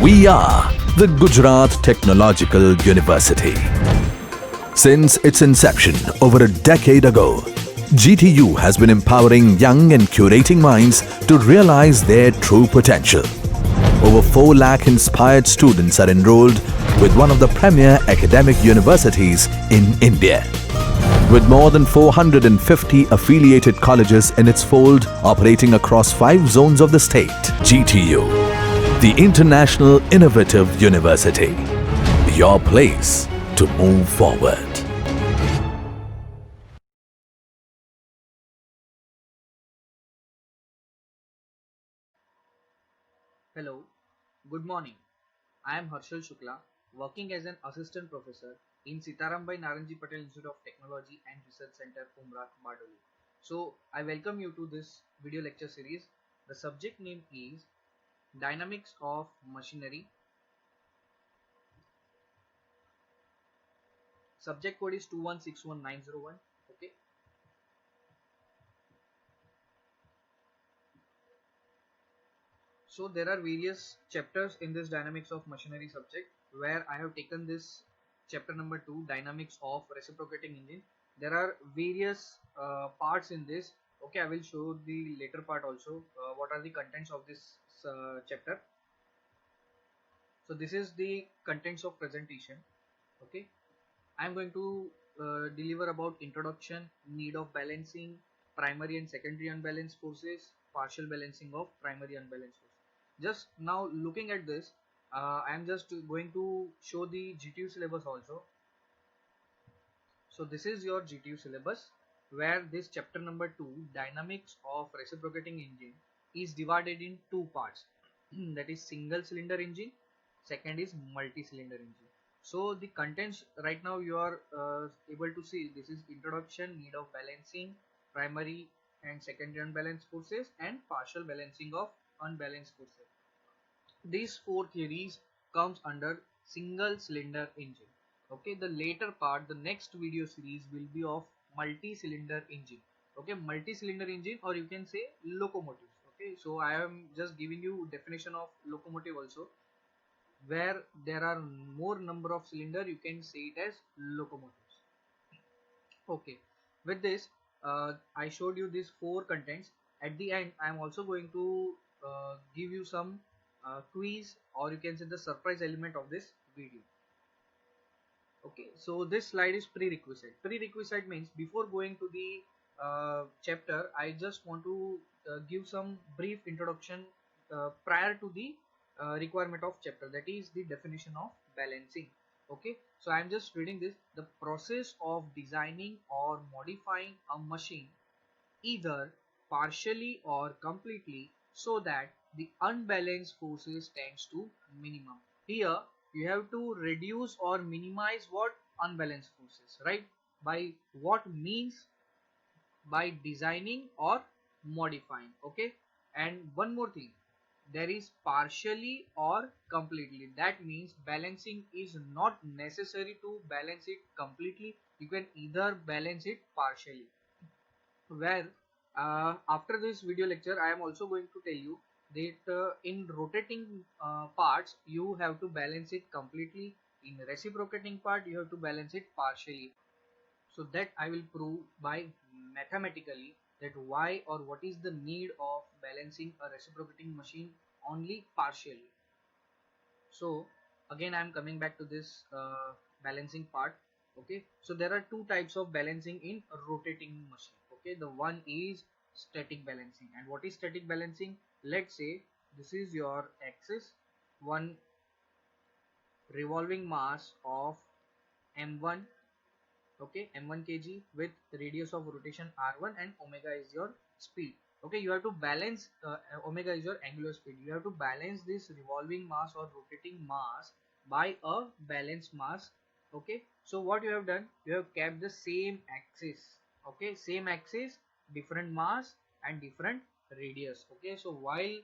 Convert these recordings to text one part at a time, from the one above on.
We are the Gujarat Technological University. Since its inception over a decade ago, GTU has been empowering young and curating minds to realize their true potential. Over 4 lakh inspired students are enrolled with one of the premier academic universities in India. With more than 450 affiliated colleges in its fold operating across 5 zones of the state, GTU, the International Innovative University, your place to move forward. Hello, good morning. I am Harshal Shukla, working as an assistant professor in Sitarambai Naranji Patel Institute of Technology and Research Center, Umrah, Bardoli. So, I welcome you to this video lecture series. The subject name is Dynamics of Machinery. Subject code is 2161901. Okay. So there are various chapters in this dynamics of machinery subject where I have taken this chapter number 2, dynamics of reciprocating engine. There are various parts in this. Okay, I will show the later part also. What are the contents of this chapter? So this is the contents of presentation. Okay, I am going to deliver about introduction, need of balancing, primary and secondary unbalanced forces, partial balancing of primary unbalanced forces. Just now looking at this, I am just going to show the GTU syllabus also. So this is your GTU syllabus where this chapter number 2, dynamics of reciprocating engine, is divided in 2 parts. That is single cylinder engine, second is multi-cylinder engine. So the contents right now you are able to see. This is introduction, need of balancing, primary and secondary unbalanced forces, and partial balancing of unbalanced forces. These 4 theories comes under single cylinder engine. Okay, the later part, the next video series will be of multi-cylinder engine. Okay, multi-cylinder engine, or you can say locomotives. Okay, so I am just giving you definition of locomotive also. Where there are more number of cylinder, you can say it as locomotives. Okay, with this I showed you these 4 contents. At the end I am also going to give you some quiz, or you can say the surprise element of this video. Okay, so this slide is prerequisite means before going to the chapter, I just want to give some brief introduction prior to the requirement of chapter, that is the definition of balancing. Okay, so I am just reading this: the process of designing or modifying a machine either partially or completely so that the unbalanced forces tends to minimum. Here you have to reduce or minimize what? Unbalanced forces, right? By what means? By designing or modifying. Okay, and one more thing, there is partially or completely. That means balancing is not necessary to balance it completely. You can either balance it partially. Where after this video lecture I am also going to tell you that in rotating parts you have to balance it completely, in reciprocating part you have to balance it partially. So that I will prove by mathematically that why or what is the need of balancing a reciprocating machine only partially. So again I am coming back to this balancing part. Okay, so there are 2 types of balancing in a rotating machine. Okay, the one is static balancing. And what is static balancing? Let's say this is your axis, one revolving mass of m1. Okay, m1 kg with radius of rotation r1, and omega is your speed. Okay, you have to balance omega is your angular speed. You have to balance this revolving mass or rotating mass by a balanced mass. Okay, so what you have done, you have kept the same axis. Okay, same axis, different mass and different radius. Okay, so while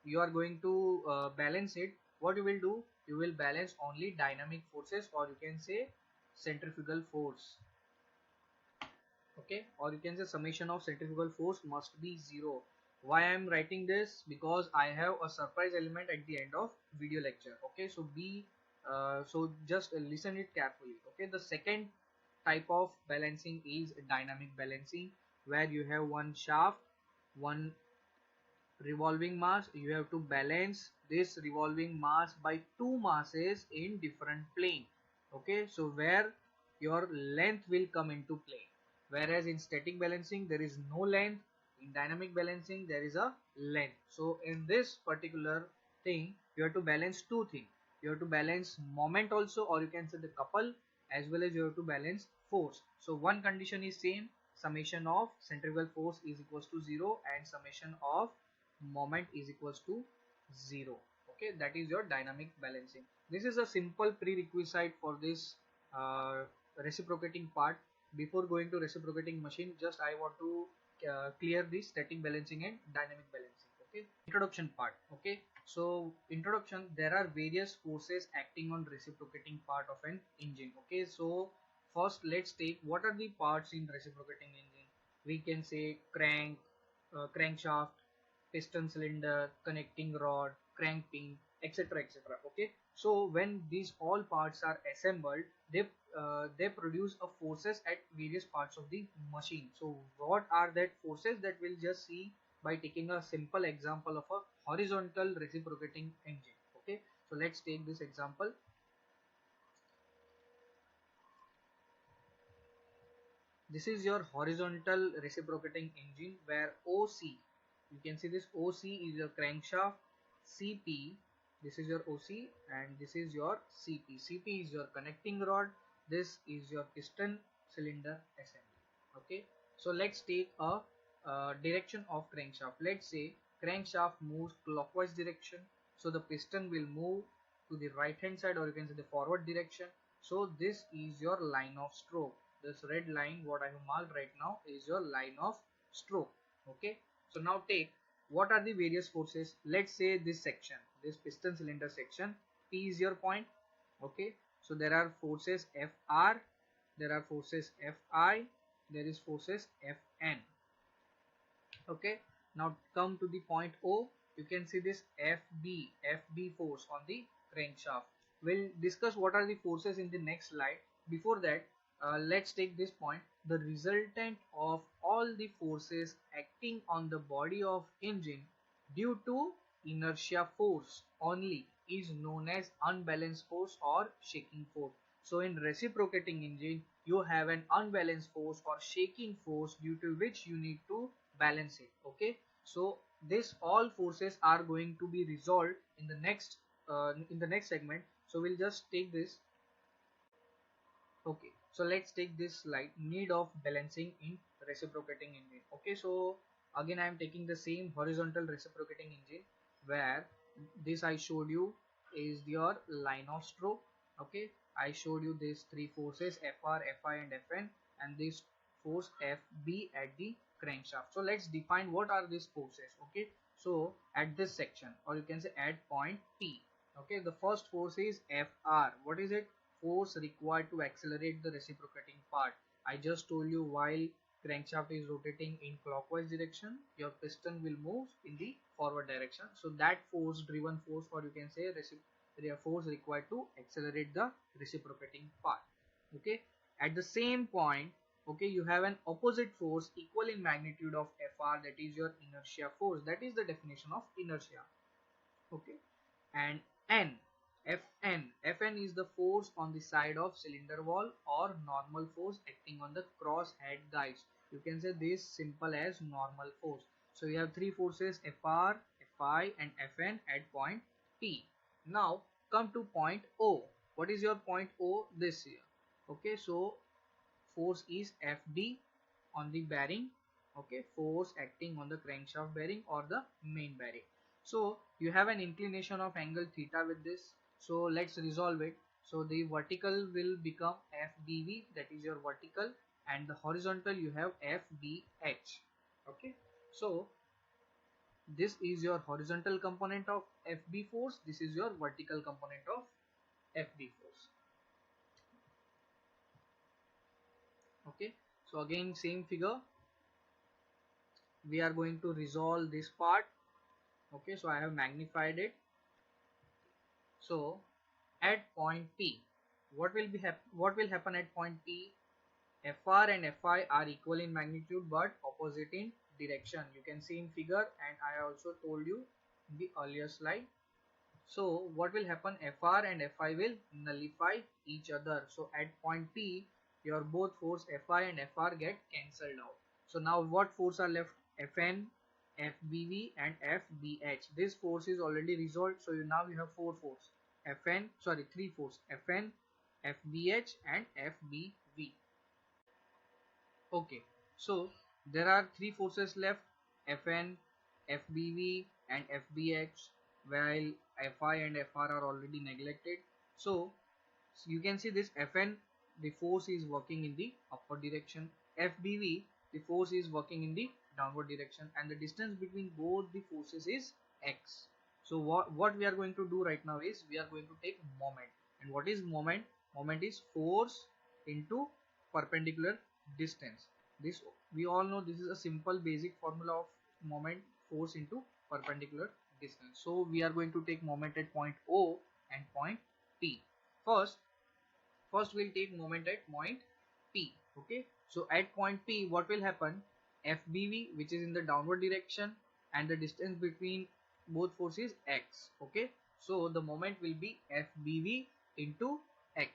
you are going to balance it, what you will do, you will balance only dynamic forces, or you can say centrifugal force. Okay, or you can say summation of centrifugal force must be 0. Why I am writing this? Because I have a surprise element at the end of video lecture. Okay, so just listen it carefully. Okay, the second type of balancing is dynamic balancing, where you have one shaft, one revolving mass. You have to balance this revolving mass by two masses in different plane. Okay, so where your length will come into play, whereas in static balancing there is no length, in dynamic balancing there is a length. So in this particular thing you have to balance two things. You have to balance moment also, or you can say the couple, as well as you have to balance force. So one condition is same, summation of centrifugal force is equals to 0 and summation of moment is equals to 0. Okay, that is your dynamic balancing. This is a simple prerequisite for this reciprocating part. Before going to reciprocating machine, just I want to clear the static balancing and dynamic balancing. Okay, introduction part. Okay, so introduction, there are various forces acting on reciprocating part of an engine. Okay, so first let's take what are the parts in reciprocating engine. We can say crank, crankshaft, piston cylinder, connecting rod, crank pin, etc., etc. Okay, so when these all parts are assembled, they produce a forces at various parts of the machine. So what are that forces? That we'll just see by taking a simple example of a horizontal reciprocating engine. Okay, so let's take this example. This is your horizontal reciprocating engine, where OC, you can see this OC is your crankshaft, CP, this is your OC, and this is your CP. CP is your connecting rod, this is your piston cylinder assembly. Okay, so let's take a direction of crankshaft. Let's say crankshaft moves clockwise direction, so the piston will move to the right hand side, or you can say the forward direction. So this is your line of stroke. This red line what I have marked right now is your line of stroke. Okay, so now take what are the various forces. Let's say this section, this piston cylinder section, P is your point. Okay, so there are forces Fr, there are forces Fi, there is forces Fn. Okay, now come to the point O. You can see this FB force on the crankshaft. We'll discuss what are the forces in the next slide. Before that, let's take this point. The resultant of all the forces acting on the body of engine due to inertia force only is known as unbalanced force or shaking force. So in reciprocating engine, you have an unbalanced force or shaking force due to which you need to balance it. Okay, so this all forces are going to be resolved in the next segment. So we'll just take this. Okay, so let's take this slide, need of balancing in reciprocating engine. Okay, so again I am taking the same horizontal reciprocating engine, where this I showed you is your line of stroke. Okay, I showed you these three forces Fr, Fi and Fn, and this force Fb at the crankshaft. So let's define what are these forces. Okay, so at this section, or you can say at point P. Okay, the first force is Fr. What is it? Force required to accelerate the reciprocating part. I just told you, while crankshaft is rotating in clockwise direction, your piston will move in the forward direction. So that force driven force, or you can say force required to accelerate the reciprocating part. Okay, at the same point, okay, you have an opposite force equal in magnitude of Fr, that is your inertia force. That is the definition of inertia. Okay, and N, Fn is the force on the side of cylinder wall, or normal force acting on the cross head guides. You can say this simple as normal force. So you have three forces Fr, Fi and Fn at point P. Now come to point O. What is your point O? This here. Okay, so force is Fb on the bearing. Okay, force acting on the crankshaft bearing or the main bearing. So you have an inclination of angle theta with this. So let's resolve it. So the vertical will become FBV, that is your vertical, and the horizontal you have FBH. Okay, so this is your horizontal component of FB force, this is your vertical component of FB force. Okay, so again same figure. we are going to resolve this part. Okay, so I have magnified it. So at point P, what will happen at point P? Fr and Fi are equal in magnitude but opposite in direction. You can see in figure, and I also told you in the earlier slide. So what will happen? Fr and Fi will nullify each other. So at point P, your both force Fi and Fr get cancelled out. So now what force are left? Fn, Fbv and Fbh. This force is already resolved. So now you have three force: Fn, Fbh and Fbv. Okay, so there are three forces left: Fn, Fbv and Fbh, while Fi and Fr are already neglected. So you can see this Fn, the force is working in the upward direction. Fbv, the force is working in the downward direction, and the distance between both the forces is x. So what we are going to do right now is we are going to take moment. And what is moment? Moment is force into perpendicular distance. This we all know, this is a simple basic formula of moment: force into perpendicular distance. So we are going to take moment at point O and point P. First we'll take moment at point P. Okay, so at point P, what will happen? Fbv, which is in the downward direction, and the distance between both forces is x. Okay, so the moment will be Fbv into x.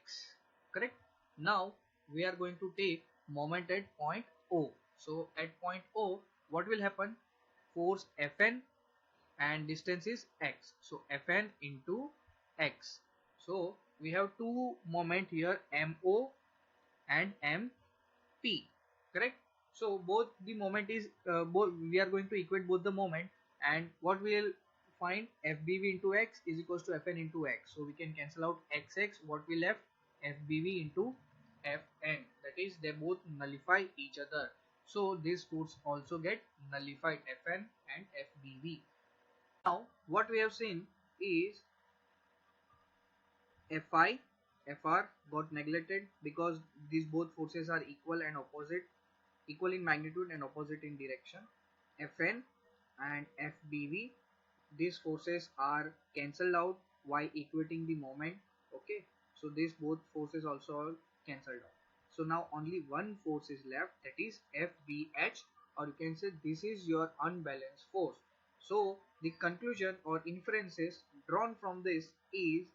Correct. Now we are going to take moment at point O. So at point O, what will happen? Force Fn and distance is x. So Fn into x. So we have two moment here, MO and MP. Correct. So both the moment is both we are going to equate both the moment, and what we will find? Fbv into x is equals to Fn into x. So we can cancel out xx. What we left? Fbv into Fn. That is, they both nullify each other. So this force also get nullified, Fn and Fbv. Now what we have seen is Fi, Fr got neglected because these both forces are equal and opposite, equal in magnitude and opposite in direction. Fn and Fbv, these forces are cancelled out while equating the moment. Okay, so these both forces also are cancelled out. So now only one force is left, that is Fbh, or you can say this is your unbalanced force. So the conclusion or inferences drawn from this is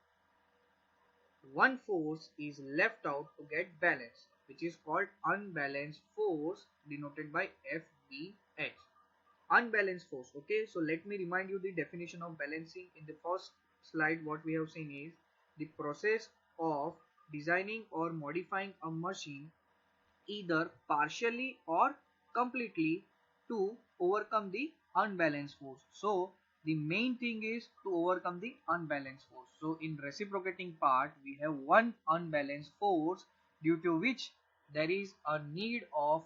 one force is left out to get balance, which is called unbalanced force, denoted by FBH. Unbalanced force. Okay, so let me remind you the definition of balancing. In the first slide, what we have seen is the process of designing or modifying a machine either partially or completely to overcome the unbalanced force. So the main thing is to overcome the unbalanced force. So in reciprocating part, we have one unbalanced force due to which there is a need of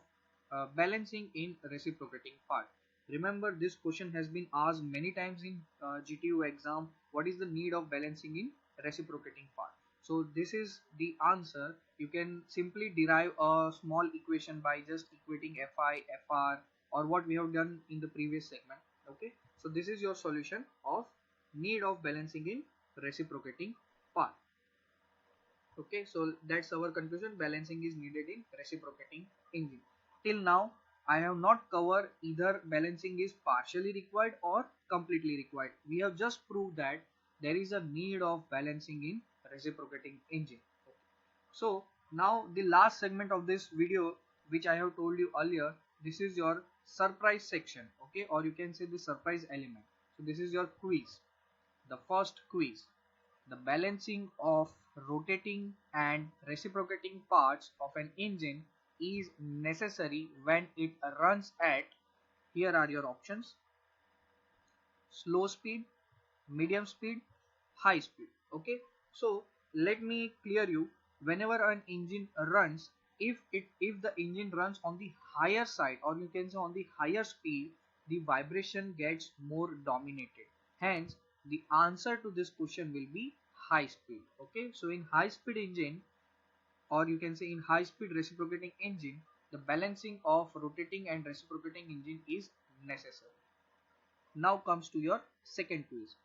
balancing in reciprocating part. Remember, this question has been asked many times in GTU exam. What is the need of balancing in reciprocating part? So this is the answer. You can simply derive a small equation by just equating Fi, Fr, or what we have done in the previous segment. Okay, so this is your solution of need of balancing in reciprocating part. Okay, so that's our conclusion. Balancing is needed in reciprocating engine. Till now, I have not covered either balancing is partially required or completely required. We have just proved that there is a need of balancing in reciprocating engine. So now the last segment of this video, which I have told you earlier, this is your surprise section. Okay, or you can say the surprise element. So this is your quiz. The first quiz: the balancing of rotating and reciprocating parts of an engine is necessary when it runs at, here are your options: slow speed, medium speed, high speed. Okay, so let me clear you. Whenever an engine runs, if the engine runs on the higher side, or you can say on the higher speed, the vibration gets more dominated. Hence the answer to this question will be high speed. Okay, so in high speed engine, or you can say in high speed reciprocating engine, the balancing of rotating and reciprocating engine is necessary. Now comes to your second quiz.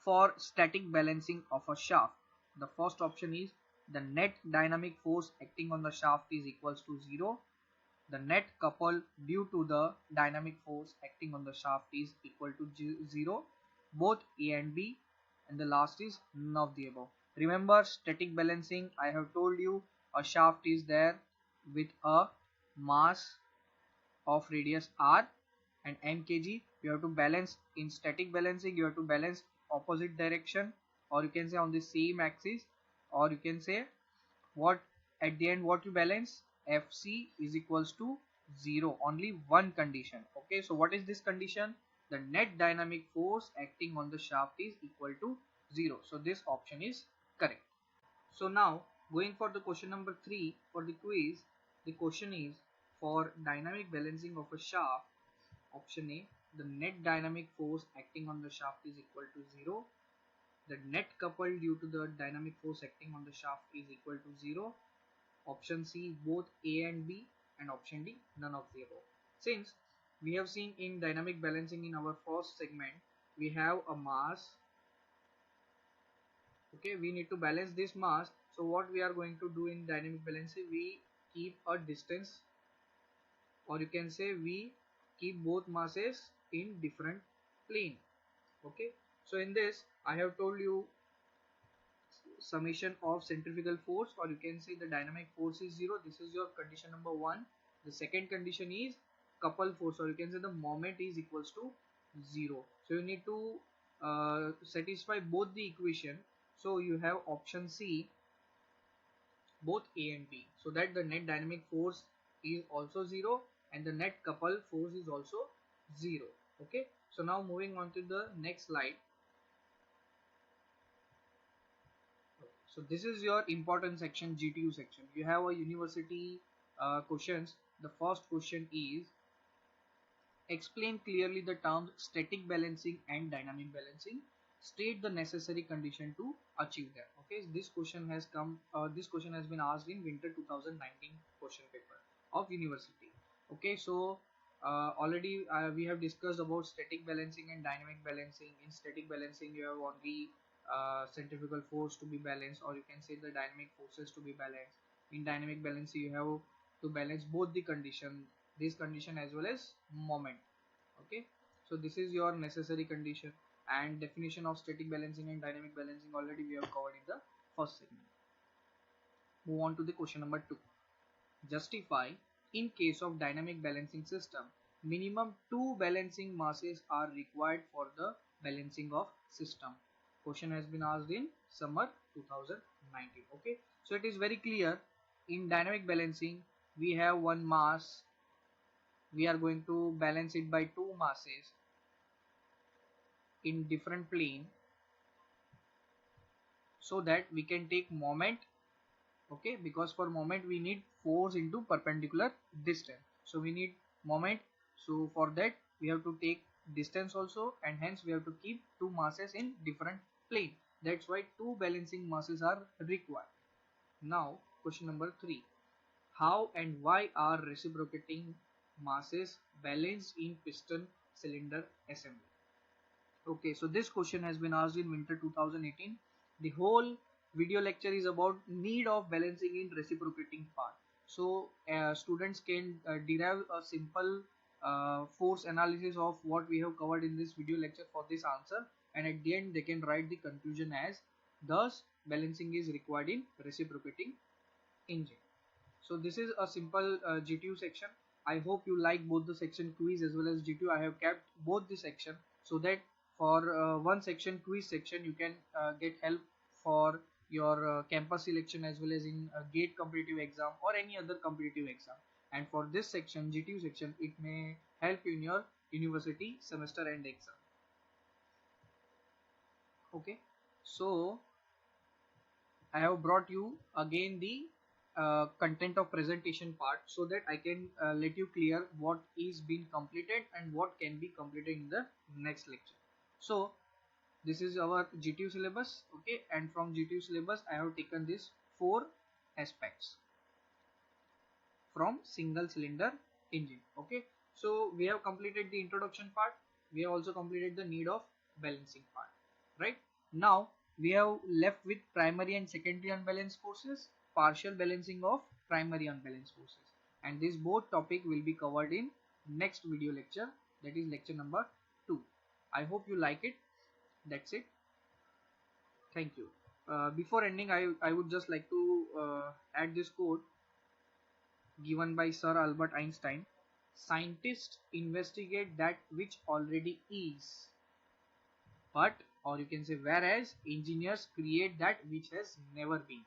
For static balancing of a shaft, the first option is the net dynamic force acting on the shaft is equals to 0. The net couple due to the dynamic force acting on the shaft is equal to 0. Both A and B. And the last is none of the above. Remember, static balancing, I have told you a shaft is there with a mass of radius r and m kg. You have to balance. In static balancing, you have to balance opposite direction, or you can say on the same axis, or you can say what at the end what you balance, Fc is equals to 0. Only one condition. Okay, so what is this condition? The net dynamic force acting on the shaft is equal to 0. So this option is correct. So now going for the question number 3 for the quiz. The question is, for dynamic balancing of a shaft, option A, the net dynamic force acting on the shaft is equal to 0. The net coupled due to the dynamic force acting on the shaft is equal to 0. Option C, both A and B, and option D, none of the above. Since we have seen in dynamic balancing in our first segment, we have a mass. Okay, we need to balance this mass. So what we are going to do in dynamic balancing, we keep a distance, or you can say we keep both masses in different plane. Okay, so in this I have told you summation of centrifugal force, or you can say the dynamic force is 0. This is your condition number 1. The second condition is couple force, or you can say the moment is equals to 0. So you need to satisfy both the equation. So you have option C, both A and B, so that the net dynamic force is also 0 and the net couple force is also 0. Okay, so now moving on to the next slide. So this is your important section, GTU section. You have a university questions. The first question is, explain clearly the terms static balancing and dynamic balancing. State the necessary condition to achieve them. Okay, this question has come. This question has been asked in winter 2019 question paper of university. Okay, so already we have discussed about static balancing and dynamic balancing. In static balancing, you have only centrifugal force to be balanced, or you can say the dynamic forces to be balanced. In dynamic balancing, you have to balance both the condition, this condition as well as moment. Okay, so this is your necessary condition, and definition of static balancing and dynamic balancing already we have covered in the first segment. Move on to the question number 2. Justify, in case of dynamic balancing system, minimum 2 balancing masses are required for the balancing of system. Question has been asked in summer 2019. Okay, so it is very clear. In dynamic balancing, we have one mass. We are going to balance it by 2 masses in different plane, so that we can take moment. Okay, because for moment we need force into perpendicular distance, so we need moment. So for that we have to take distance also, and hence we have to keep 2 masses in different plane. That's why 2 balancing masses are required. Now question number 3. How and why are reciprocating masses balanced in piston cylinder assembly? Okay, so this question has been asked in winter 2018. The whole video lecture is about need of balancing in reciprocating part. So students can derive a simple force analysis of what we have covered in this video lecture for this answer, and at the end they can write the conclusion as, thus balancing is required in reciprocating engine. So this is a simple GTU section. I hope you like both the section quiz as well as GTU. I have kept both the section so that for one section, quiz section, you can get help for your campus selection as well as in GATE competitive exam or any other competitive exam. And for this section, GTU section, it may help you in your university semester end exam. Okay, so I have brought you again the content of presentation part, so that I can let you clear what is being completed and what can be completed in the next lecture. So this is our GTU syllabus. Okay, and from GTU syllabus I have taken this 4 aspects from single cylinder engine. Okay, So we have completed the introduction part. We have also completed the need of balancing part, right? Now we have left with primary and secondary unbalanced forces, partial balancing of primary unbalanced forces, and this both topic will be covered in next video lecture, that is lecture number 2. I hope you like it. That's it. Thank you. Before ending, I would just like to add this quote given by Sir Albert Einstein: scientists investigate that which already is, but, or you can say, whereas engineers create that which has never been.